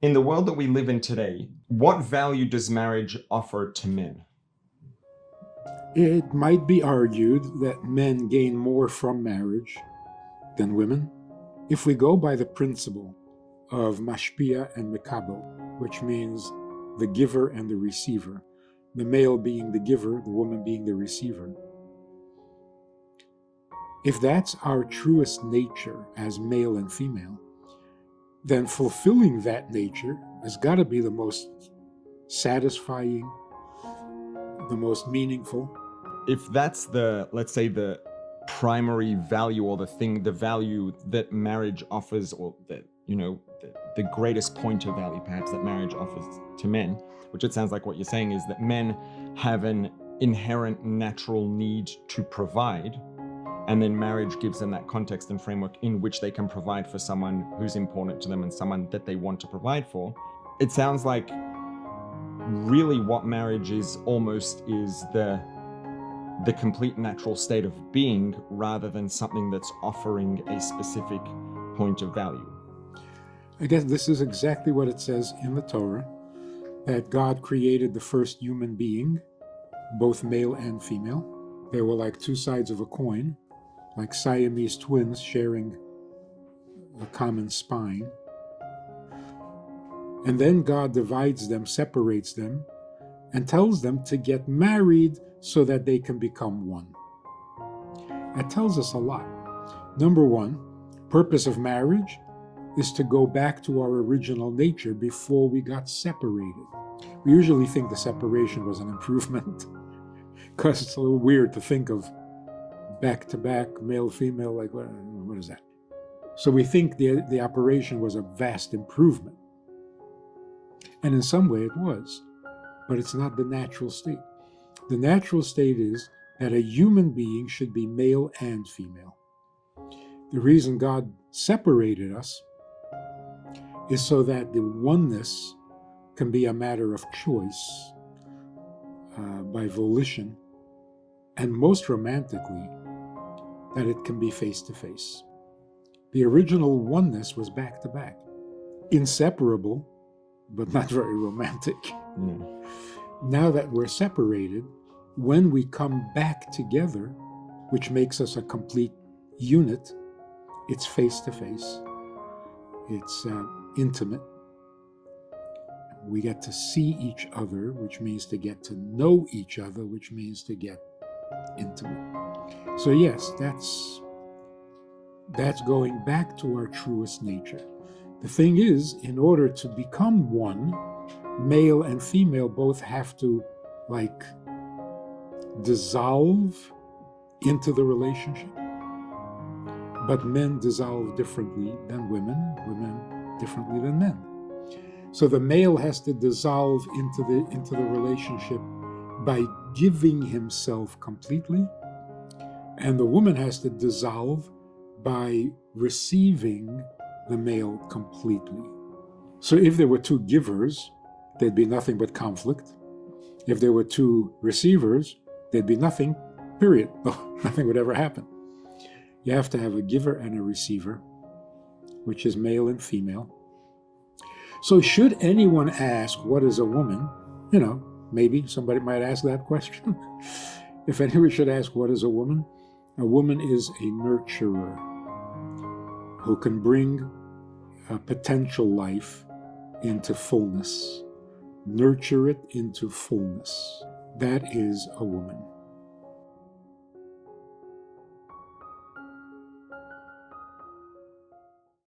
In the world that we live in today, what value does marriage offer to men? It might be argued that men gain more from marriage than women if we go by the principle of mashpia and mekabel, which means the giver and the receiver, the male being the giver, the woman being the receiver. If that's our truest nature as male and female, then fulfilling that nature has got to be the most satisfying, the most meaningful. If that's let's say, the primary value, or the value that marriage offers, or the greatest point of value perhaps that marriage offers to men, which it sounds like what you're saying is that men have an inherent natural need to provide, and then marriage gives them that context and framework in which they can provide for someone who's important to them and someone that they want to provide for. It sounds like really what marriage is almost is the complete natural state of being, rather than something that's offering a specific point of value. I guess this is exactly what it says in the Torah, that God created the first human being, both male and female. They were like two sides of a coin, like Siamese twins sharing a common spine. And then God divides them, separates them, and tells them to get married so that they can become one. That tells us a lot. Number one, purpose of marriage is to go back to our original nature before we got separated. We usually think the separation was an improvement because it's a little weird to think of back-to-back, male-female, like what is that? So we think the operation was a vast improvement. And in some way it was, but it's not the natural state. The natural state is that a human being should be male and female. The reason God separated us is so that the oneness can be a matter of choice, by volition, and most romantically, that it can be face-to-face. The original oneness was back-to-back, inseparable, but not very romantic. No. Now that we're separated, when we come back together, which makes us a complete unit, it's face-to-face, it's intimate. We get to see each other, which means to get to know each other, which means to get intimate. So yes, that's going back to our truest nature. The thing is, in order to become one, male and female both have to dissolve into the relationship. But men dissolve differently than women, women differently than men. So the male has to dissolve into the relationship by giving himself completely, and the woman has to dissolve by receiving the male completely. So if there were two givers, there'd be nothing but conflict. If there were two receivers, there'd be nothing, period. Nothing would ever happen. You have to have a giver and a receiver, which is male and female. So should anyone ask, what is a woman? Maybe somebody might ask that question. If anyone should ask, what is a woman is a nurturer who can bring a potential life into fullness, nurture it into fullness. That is a woman.